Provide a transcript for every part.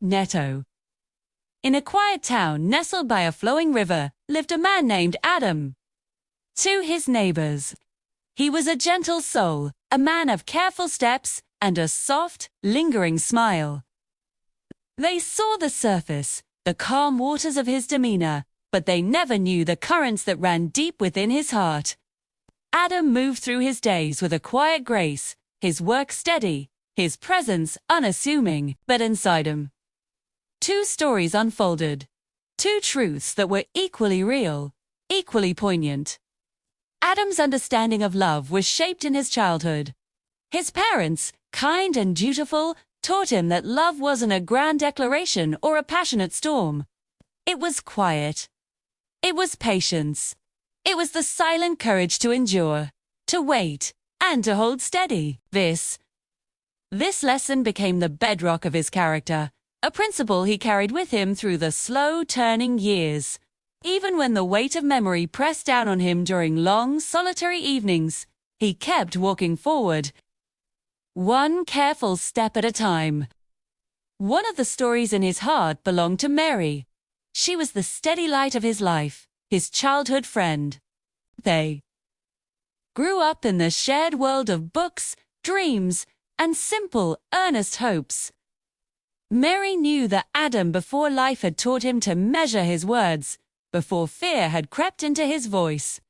Netto. In a quiet town nestled by a flowing river lived a man named Adam. To his neighbors, he was a gentle soul, a man of careful steps and a soft, lingering smile. They saw the surface, the calm waters of his demeanor, but they never knew the currents that ran deep within his heart. Adam moved through his days with a quiet grace, his work steady, his presence unassuming, but inside him, two stories unfolded, two truths that were equally real, equally poignant. Adam's understanding of love was shaped in his childhood. His parents, kind and dutiful, taught him that love wasn't a grand declaration or a passionate storm. It was quiet. It was patience. It was the silent courage to endure, to wait, and to hold steady. This lesson became the bedrock of his character, a principle he carried with him through the slow-turning years. Even when the weight of memory pressed down on him during long, solitary evenings, he kept walking forward, one careful step at a time. One of the stories in his heart belonged to Mary. She was the steady light of his life, his childhood friend. They grew up in the shared world of books, dreams, and simple, earnest hopes. Mary knew that Adam before life had taught him to measure his words, before fear had crept into his voice.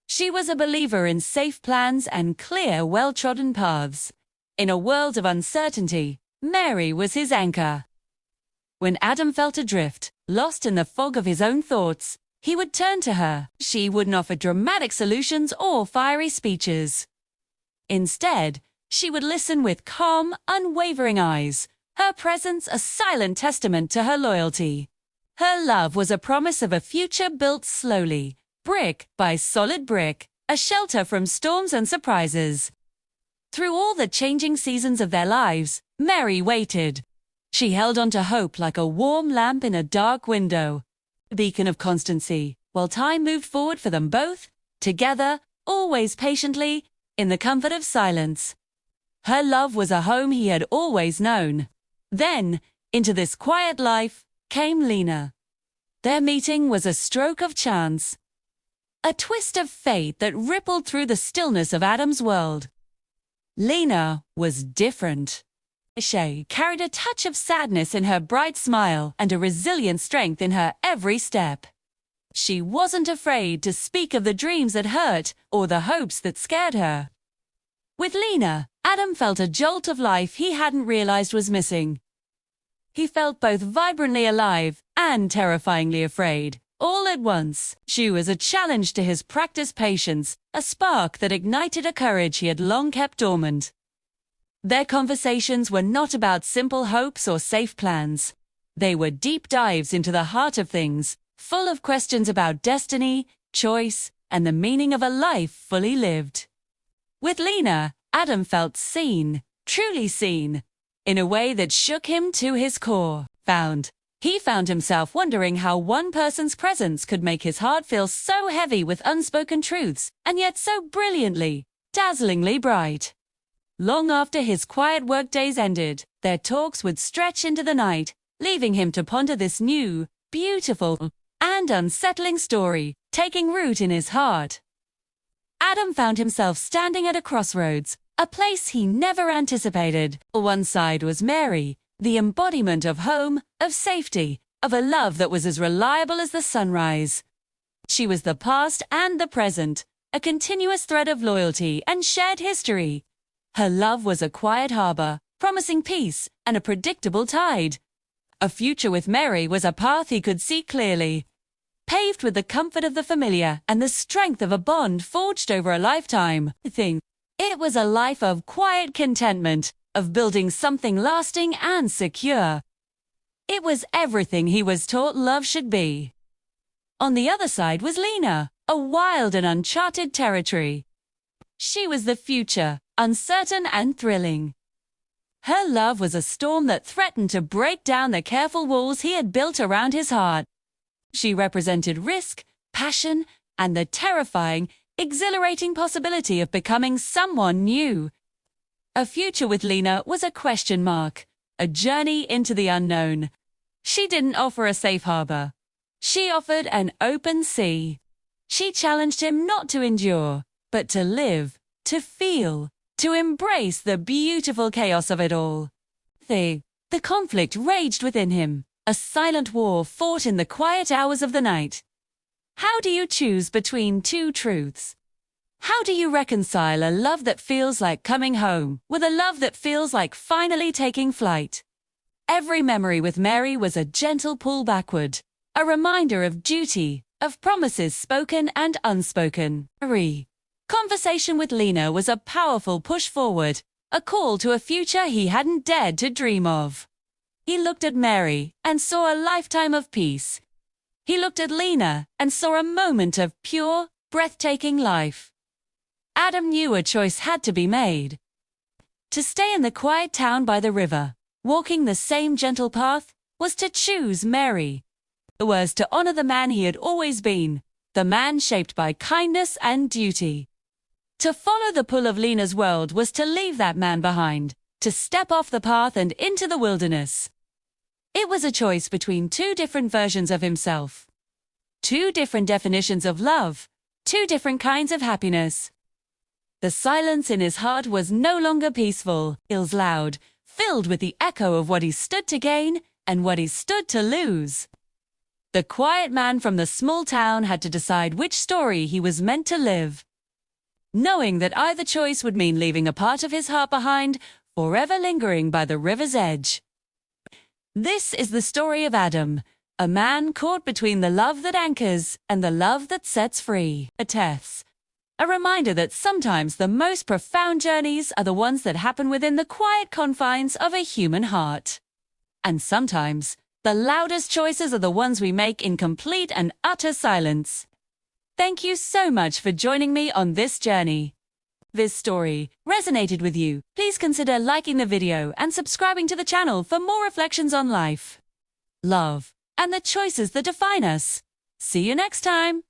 She was a believer in safe plans and clear, well-trodden paths. In a world of uncertainty, Mary was his anchor. When Adam felt adrift, lost in the fog of his own thoughts, he would turn to her. She wouldn't offer dramatic solutions or fiery speeches. Instead, she would listen with calm, unwavering eyes, her presence a silent testament to her loyalty. Her love was a promise of a future built slowly, brick by solid brick, a shelter from storms and surprises. Through all the changing seasons of their lives, Mary waited. She held on to hope like a warm lamp in a dark window, a beacon of constancy, while time moved forward for them both, together, always patiently, in the comfort of silence. Her love was a home he had always known. Then, into this quiet life, came Lena. Their meeting was a stroke of chance, a twist of fate that rippled through the stillness of Adam's world. Lena was different. She carried a touch of sadness in her bright smile and a resilient strength in her every step. She wasn't afraid to speak of the dreams that hurt or the hopes that scared her. With Lena, Adam felt a jolt of life he hadn't realized was missing. He felt both vibrantly alive and terrifyingly afraid, all at once. She was a challenge to his practiced patience, a spark that ignited a courage he had long kept dormant. Their conversations were not about simple hopes or safe plans. They were deep dives into the heart of things, full of questions about destiny, choice, and the meaning of a life fully lived. With Lena, Adam felt seen, truly seen, in a way that shook him to his core. He found himself wondering how one person's presence could make his heart feel so heavy with unspoken truths, and yet so brilliantly, dazzlingly bright. Long after his quiet workdays ended, their talks would stretch into the night, leaving him to ponder this new, beautiful, and unsettling story, taking root in his heart. Adam found himself standing at a crossroads, a place he never anticipated. One side was Mary, the embodiment of home, of safety, of a love that was as reliable as the sunrise. She was the past and the present, a continuous thread of loyalty and shared history. Her love was a quiet harbor, promising peace and a predictable tide. A future with Mary was a path he could see clearly, paved with the comfort of the familiar and the strength of a bond forged over a lifetime. It was a life of quiet contentment, of building something lasting and secure. It was everything he was taught love should be. On the other side was Lena, a wild and uncharted territory. She was the future, uncertain and thrilling. Her love was a storm that threatened to break down the careful walls he had built around his heart. She represented risk, passion, and the terrifying, exhilarating possibility of becoming someone new. A future with Lena was a question mark, a journey into the unknown. She didn't offer a safe harbor. She offered an open sea. She challenged him not to endure, but to live, to feel, to embrace the beautiful chaos of it all. The conflict raged within him, a silent war fought in the quiet hours of the night. How do you choose between two truths? How do you reconcile a love that feels like coming home with a love that feels like finally taking flight? Every memory with Mary was a gentle pull backward, a reminder of duty, of promises spoken and unspoken. Conversation with Lena was a powerful push forward, a call to a future he hadn't dared to dream of. He looked at Mary and saw a lifetime of peace. He looked at Lena and saw a moment of pure, breathtaking life. Adam knew a choice had to be made. To stay in the quiet town by the river, walking the same gentle path, was to choose Mary. It was to honor the man he had always been, the man shaped by kindness and duty. To follow the pull of Lena's world was to leave that man behind, to step off the path and into the wilderness. It was a choice between two different versions of himself. Two different definitions of love, two different kinds of happiness. The silence in his heart was no longer peaceful, it was loud, filled with the echo of what he stood to gain and what he stood to lose. The quiet man from the small town had to decide which story he was meant to live, knowing that either choice would mean leaving a part of his heart behind, forever lingering by the river's edge. This is the story of Adam, a man caught between the love that anchors and the love that sets free. A reminder that sometimes the most profound journeys are the ones that happen within the quiet confines of a human heart. And sometimes, the loudest choices are the ones we make in complete and utter silence. Thank you so much for joining me on this journey. If this story resonated with you, please consider liking the video and subscribing to the channel for more reflections on life, love, and the choices that define us. See you next time.